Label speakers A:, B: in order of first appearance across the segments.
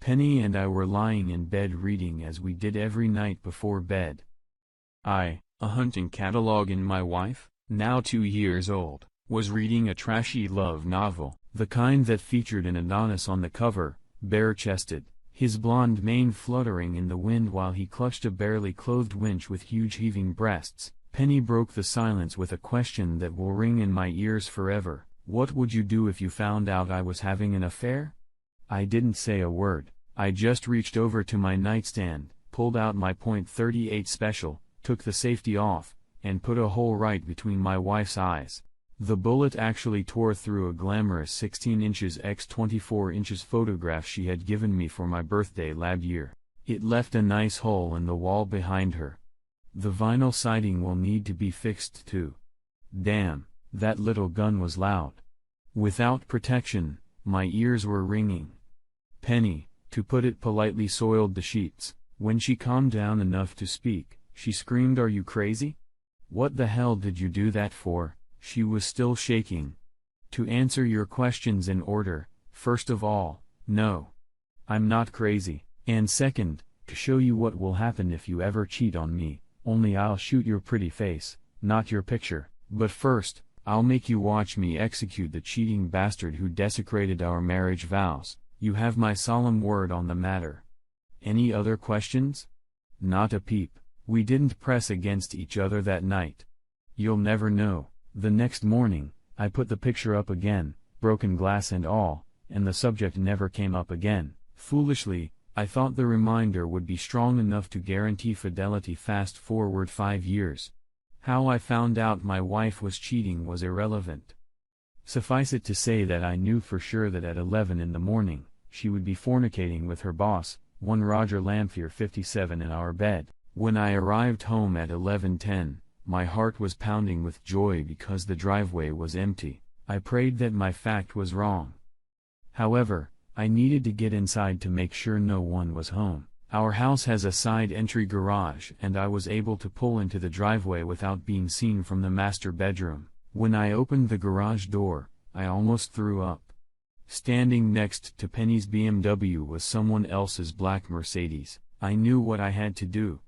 A: Penny and I were lying in bed reading as we did every night before bed. A hunting catalog, and my wife, now 2 years old, was reading a trashy love novel, the kind that featured an Adonis on the cover, bare-chested, his blonde mane fluttering in the wind while he clutched a barely clothed winch with huge heaving breasts. Penny broke the silence with a question that will ring in my ears forever. What would you do if you found out I was having an affair? I didn't say a word. I just reached over to my nightstand, pulled out my .38 special, took the safety off, and put a hole right between my wife's eyes. The bullet actually tore through a glamorous 16 inches x 24 inches photograph she had given me for my birthday lab year. It left a nice hole in the wall behind her. The vinyl siding will need to be fixed too. Damn, that little gun was loud. Without protection, my ears were ringing. Penny, to put it politely, soiled the sheets. When she calmed down enough to speak, she screamed, "Are you crazy? What the hell did you do that for?" She was still shaking. To answer your questions in order, first of all, no. I'm not crazy. And second, to show you what will happen if you ever cheat on me, only I'll shoot your pretty face, not your picture. But first, I'll make you watch me execute the cheating bastard who desecrated our marriage vows. You have my solemn word on the matter. Any other questions? Not a peep. We didn't press against each other that night. You'll never know. The next morning, I put the picture up again, broken glass and all, and the subject never came up again. Foolishly, I thought the reminder would be strong enough to guarantee fidelity. Fast forward 5 years. How I found out my wife was cheating was irrelevant. Suffice it to say that I knew for sure that at 11 in the morning, she would be fornicating with her boss, one Roger Lamphere 57, in our bed. When I arrived home at 11:10, my heart was pounding with joy because the driveway was empty. I prayed that my fact was wrong. However, I needed to get inside to make sure no one was home. Our house has a side entry garage, and I was able to pull into the driveway without being seen from the master bedroom. When I opened the garage door, I almost threw up. Standing next to Penny's BMW was someone else's black Mercedes. I knew what I had to do.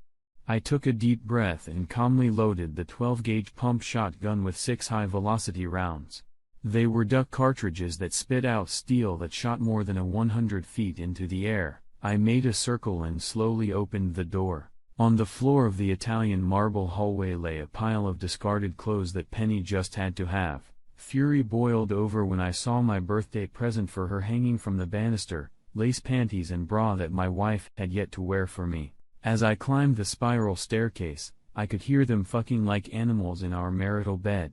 A: I took a deep breath and calmly loaded the 12-gauge pump shotgun with 6 high-velocity rounds. They were duck cartridges that spit out steel that shot more than 100 feet into the air. I made a circle and slowly opened the door. On the floor of the Italian marble hallway lay a pile of discarded clothes that Penny just had to have. Fury boiled over when I saw my birthday present for her hanging from the banister, lace panties and bra that my wife had yet to wear for me. As I climbed the spiral staircase, I could hear them fucking like animals in our marital bed.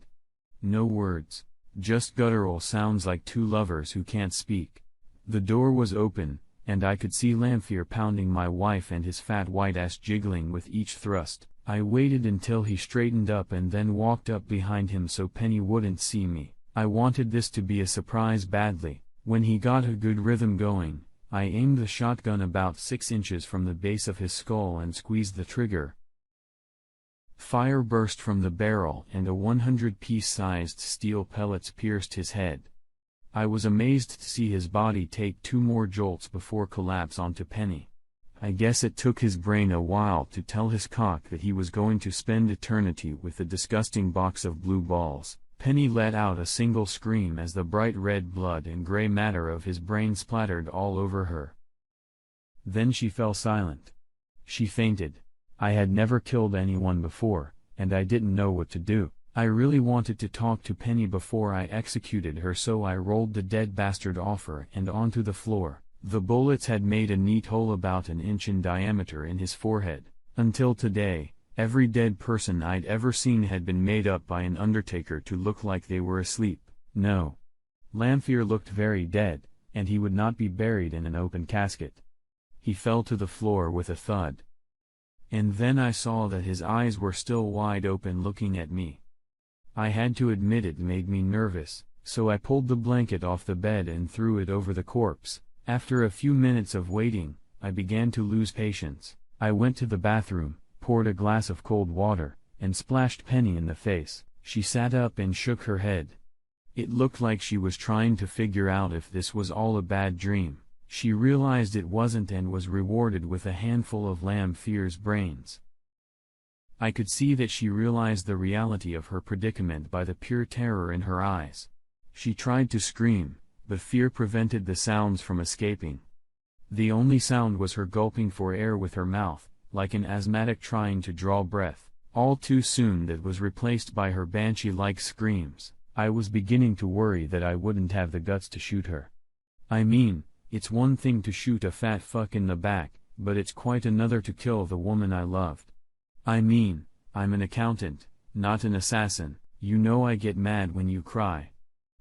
A: No words, just guttural sounds like two lovers who can't speak. The door was open, and I could see Lamphere pounding my wife and his fat white ass jiggling with each thrust. I waited until he straightened up and then walked up behind him so Penny wouldn't see me. I wanted this to be a surprise badly. When he got a good rhythm going, I aimed the shotgun about 6 inches from the base of his skull and squeezed the trigger. Fire burst from the barrel and a 100-piece-sized steel pellets pierced his head. I was amazed to see his body take 2 more jolts before collapse onto Penny. I guess it took his brain a while to tell his cock that he was going to spend eternity with the disgusting box of blue balls. Penny let out a single scream as the bright red blood and gray matter of his brain splattered all over her. Then she fell silent. She fainted. I had never killed anyone before, and I didn't know what to do. I really wanted to talk to Penny before I executed her, so I rolled the dead bastard off her and onto the floor. The bullets had made a neat hole about 1 inch in diameter in his forehead. Until today, every dead person I'd ever seen had been made up by an undertaker to look like they were asleep. No. Lamphere looked very dead, and he would not be buried in an open casket. He fell to the floor with a thud. And then I saw that his eyes were still wide open looking at me. I had to admit it made me nervous, so I pulled the blanket off the bed and threw it over the corpse. After a few minutes of waiting, I began to lose patience. I went to the bathroom, poured a glass of cold water, and splashed Penny in the face. She sat up and shook her head. It looked like she was trying to figure out if this was all a bad dream. She realized it wasn't and was rewarded with a handful of lamb fear's brains. I could see that she realized the reality of her predicament by the pure terror in her eyes. She tried to scream, but fear prevented the sounds from escaping. The only sound was her gulping for air with her mouth, like an asthmatic trying to draw breath. All too soon that was replaced by her banshee-like screams. I was beginning to worry that I wouldn't have the guts to shoot her. I mean, it's one thing to shoot a fat fuck in the back, but it's quite another to kill the woman I loved. I mean, I'm an accountant, not an assassin. You know I get mad when you cry.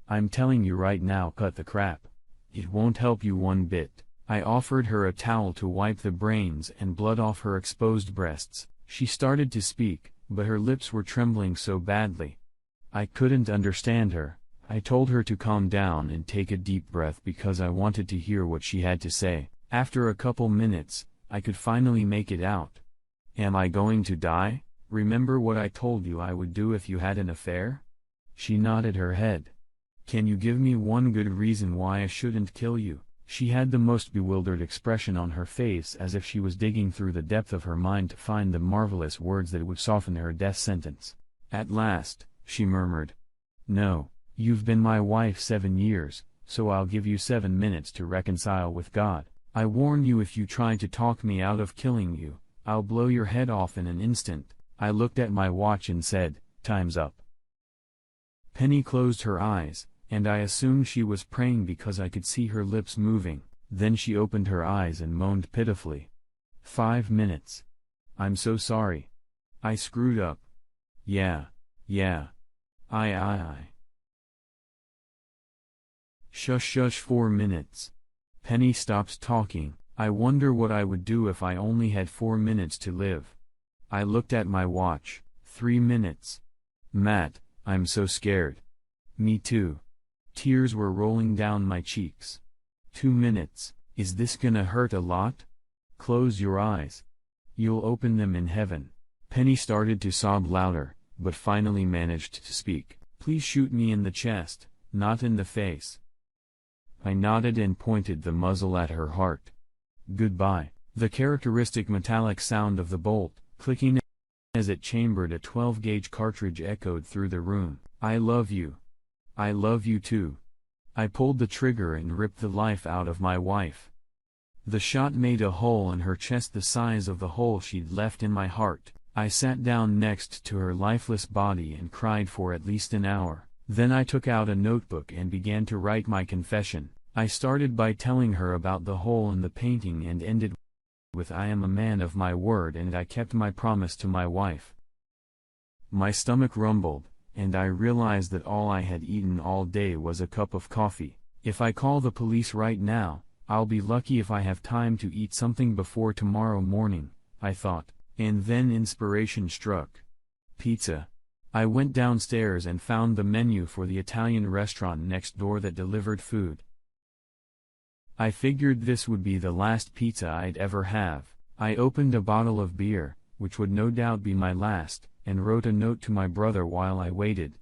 A: I'm telling you right now, cut the crap. It won't help you one bit. I offered her a towel to wipe the brains and blood off her exposed breasts. She started to speak, but her lips were trembling so badly. I couldn't understand her. I told her to calm down and take a deep breath because I wanted to hear what she had to say. After a couple minutes, I could finally make it out. Am I going to die? Remember what I told you I would do if you had an affair? She nodded her head. Can you give me one good reason why I shouldn't kill you? She had the most bewildered expression on her face, as if she was digging through the depth of her mind to find the marvelous words that would soften her death sentence. At last, she murmured. No, you've been my wife 7 years, so I'll give you 7 minutes to reconcile with God. I warn you, if you try to talk me out of killing you, I'll blow your head off in an instant. I looked at my watch and said, time's up. Penny closed her eyes, and I assumed she was praying because I could see her lips moving. Then she opened her eyes and moaned pitifully. 5 minutes. I'm so sorry. I screwed up. Yeah. I. Shush, 4 minutes. Penny stops talking. I wonder what I would do if I only had 4 minutes to live. I looked at my watch. 3 minutes. Matt, I'm so scared. Me too. Tears were rolling down my cheeks. 2 minutes. Is this gonna hurt a lot? Close your eyes. You'll open them in heaven. Penny started to sob louder, but finally managed to speak. Please shoot me in the chest, not in the face. I nodded and pointed the muzzle at her heart. Goodbye. The characteristic metallic sound of the bolt, clicking as it chambered a 12-gauge cartridge, echoed through the room. I love you. I love you too. I pulled the trigger and ripped the life out of my wife. The shot made a hole in her chest the size of the hole she'd left in my heart. I sat down next to her lifeless body and cried for at least an hour. Then I took out a notebook and began to write my confession. I started by telling her about the hole in the painting and ended with I am a man of my word and I kept my promise to my wife. My stomach rumbled, and I realized that all I had eaten all day was a cup of coffee. If I call the police right now, I'll be lucky if I have time to eat something before tomorrow morning, I thought, and then inspiration struck. Pizza. I went downstairs and found the menu for the Italian restaurant next door that delivered food. I figured this would be the last pizza I'd ever have. I opened a bottle of beer, which would no doubt be my last, and wrote a note to my brother while I waited.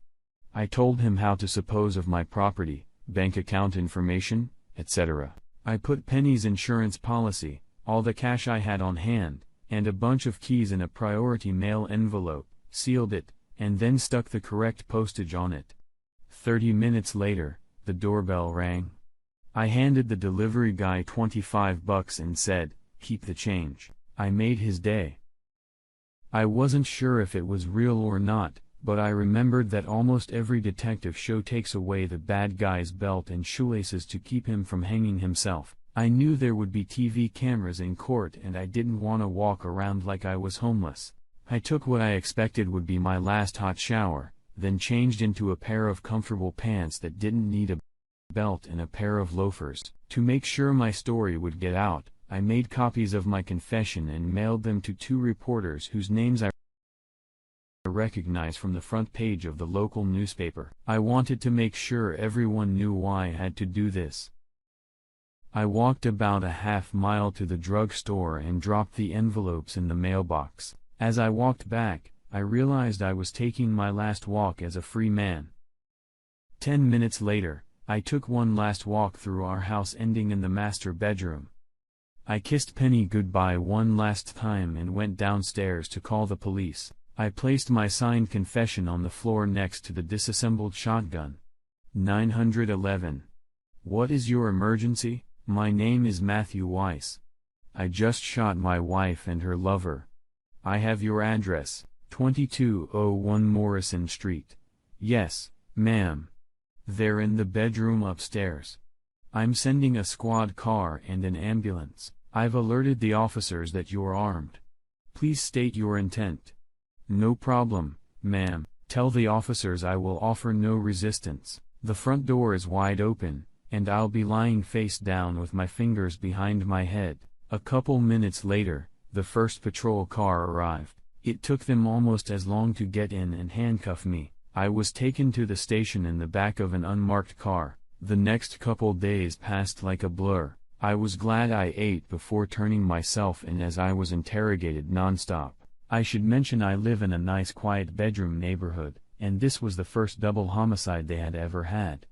A: I told him how to dispose of my property, bank account information, etc. I put Penny's insurance policy, all the cash I had on hand, and a bunch of keys in a priority mail envelope, sealed it, and then stuck the correct postage on it. 30 minutes later, the doorbell rang. I handed the delivery guy $25 and said, "Keep the change." I made his day. I wasn't sure if it was real or not, but I remembered that almost every detective show takes away the bad guy's belt and shoelaces to keep him from hanging himself. I knew there would be TV cameras in court and I didn't want to walk around like I was homeless. I took what I expected would be my last hot shower, then changed into a pair of comfortable pants that didn't need a belt and a pair of loafers. To make sure my story would get out, I made copies of my confession and mailed them to 2 reporters whose names I recognized from the front page of the local newspaper. I wanted to make sure everyone knew why I had to do this. I walked about a half-mile to the drugstore and dropped the envelopes in the mailbox. As I walked back, I realized I was taking my last walk as a free man. 10 minutes later, I took one last walk through our house ending in the master bedroom. I kissed Penny goodbye one last time and went downstairs to call the police. I placed my signed confession on the floor next to the disassembled shotgun. 911. What is your emergency? My name is Matthew Weiss. I just shot my wife and her lover. I have your address, 2201 Morrison Street. Yes, ma'am. They're in the bedroom upstairs. I'm sending a squad car and an ambulance. I've alerted the officers that you're armed. Please state your intent. No problem, ma'am. Tell the officers I will offer no resistance. The front door is wide open, and I'll be lying face down with my fingers behind my head. A couple minutes later, the first patrol car arrived. It took them almost as long to get in and handcuff me. I was taken to the station in the back of an unmarked car. The next couple days passed like a blur. I was glad I ate before turning myself in as I was interrogated nonstop. I should mention I live in a nice quiet bedroom neighborhood, and this was the first double homicide they had ever had.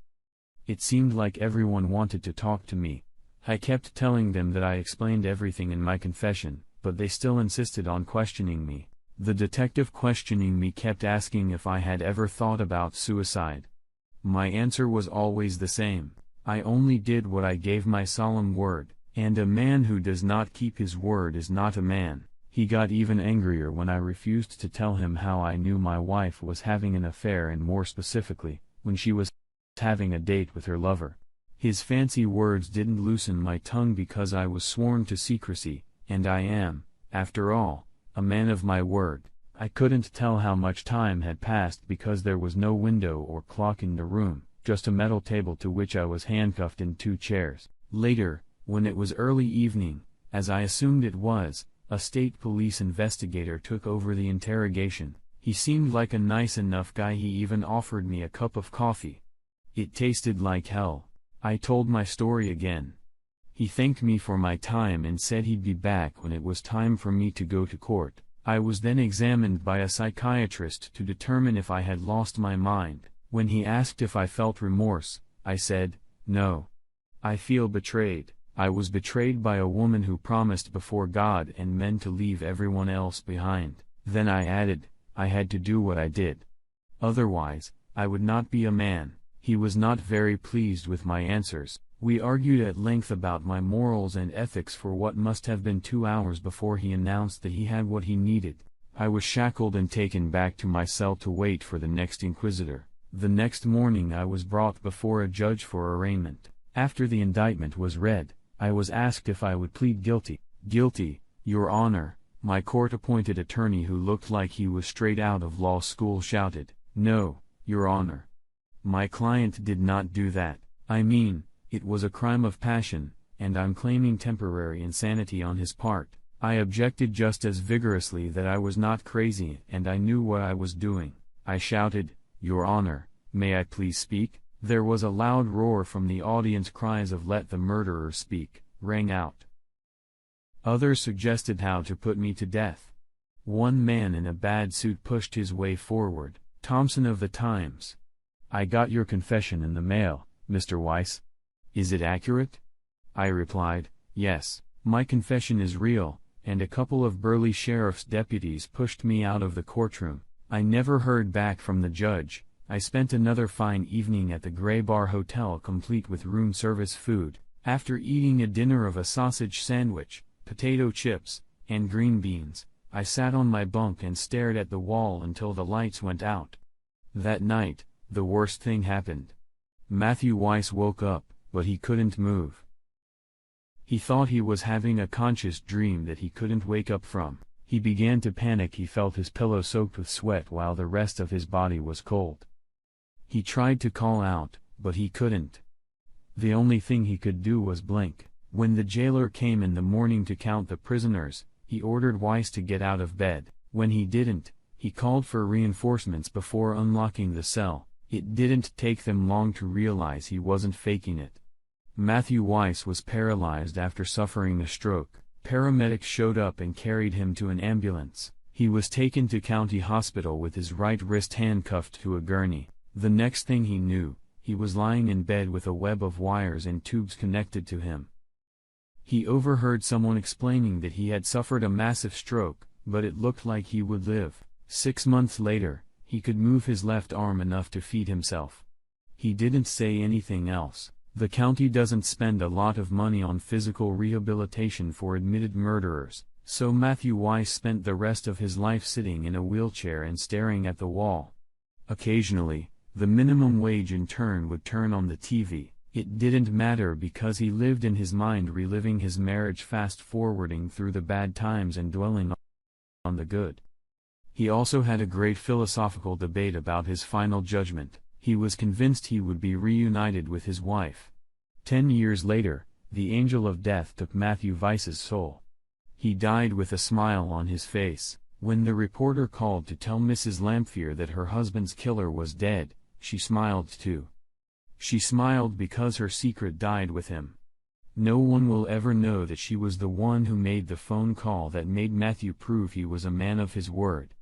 A: It seemed like everyone wanted to talk to me. I kept telling them that I explained everything in my confession, but they still insisted on questioning me. The detective questioning me kept asking if I had ever thought about suicide. My answer was always the same. I only did what I gave my solemn word, and a man who does not keep his word is not a man. He got even angrier when I refused to tell him how I knew my wife was having an affair, and more specifically, when she was having a date with her lover. His fancy words didn't loosen my tongue because I was sworn to secrecy, and I am, after all, a man of my word. I couldn't tell how much time had passed because there was no window or clock in the room, just a metal table to which I was handcuffed in 2 chairs. Later, when it was early evening, as I assumed it was, a state police investigator took over the interrogation. He seemed like a nice enough guy. He even offered me a cup of coffee. It tasted like hell. I told my story again. He thanked me for my time and said he'd be back when it was time for me to go to court. I was then examined by a psychiatrist to determine if I had lost my mind. When he asked if I felt remorse, I said, no. I feel betrayed. I was betrayed by a woman who promised before God and men to leave everyone else behind. Then I added, I had to do what I did. Otherwise, I would not be a man. He was not very pleased with my answers. We argued at length about my morals and ethics for what must have been 2 hours before he announced that he had what he needed. I was shackled and taken back to my cell to wait for the next inquisitor. The next morning I was brought before a judge for arraignment. After the indictment was read, I was asked if I would plead guilty. Guilty, Your Honor, my court-appointed attorney, who looked like he was straight out of law school, shouted. No, Your Honor. My client did not do that. I mean, it was a crime of passion, and I'm claiming temporary insanity on his part. I objected just as vigorously that I was not crazy and I knew what I was doing. I shouted, Your Honor, may I please speak? There was a loud roar from the audience. Cries of "Let the murderer speak" rang out. Others suggested how to put me to death. One man in a bad suit pushed his way forward. Thompson of the Times. I got your confession in the mail, Mr. Weiss. Is it accurate? I replied, yes, my confession is real, and a couple of burly sheriff's deputies pushed me out of the courtroom. I never heard back from the judge. I spent another fine evening at the Grey Bar Hotel, complete with room service food. After eating a dinner of a sausage sandwich, potato chips, and green beans, I sat on my bunk and stared at the wall until the lights went out. That night, the worst thing happened. Matthew Weiss woke up, but he couldn't move. He thought he was having a conscious dream that he couldn't wake up from. He began to panic. He felt his pillow soaked with sweat while the rest of his body was cold. He tried to call out, but he couldn't. The only thing he could do was blink. When the jailer came in the morning to count the prisoners, he ordered Weiss to get out of bed. When he didn't, he called for reinforcements before unlocking the cell. It didn't take them long to realize he wasn't faking it. Matthew Weiss was paralyzed after suffering a stroke. Paramedics showed up and carried him to an ambulance. He was taken to County Hospital with his right wrist handcuffed to a gurney. The next thing he knew, he was lying in bed with a web of wires and tubes connected to him. He overheard someone explaining that he had suffered a massive stroke, but it looked like he would live. 6 months later, he could move his left arm enough to feed himself. He didn't say anything else. The county doesn't spend a lot of money on physical rehabilitation for admitted murderers, so Matthew Weiss spent the rest of his life sitting in a wheelchair and staring at the wall. Occasionally, the minimum wage intern would turn on the TV. It didn't matter because he lived in his mind, reliving his marriage, fast-forwarding through the bad times and dwelling on the good. He also had a great philosophical debate about his final judgment. He was convinced he would be reunited with his wife. 10 years later, the angel of death took Matthew Weiss's soul. He died with a smile on his face. When the reporter called to tell Mrs. Lamphere that her husband's killer was dead, she smiled too. She smiled because her secret died with him. No one will ever know that she was the one who made the phone call that made Matthew prove he was a man of his word.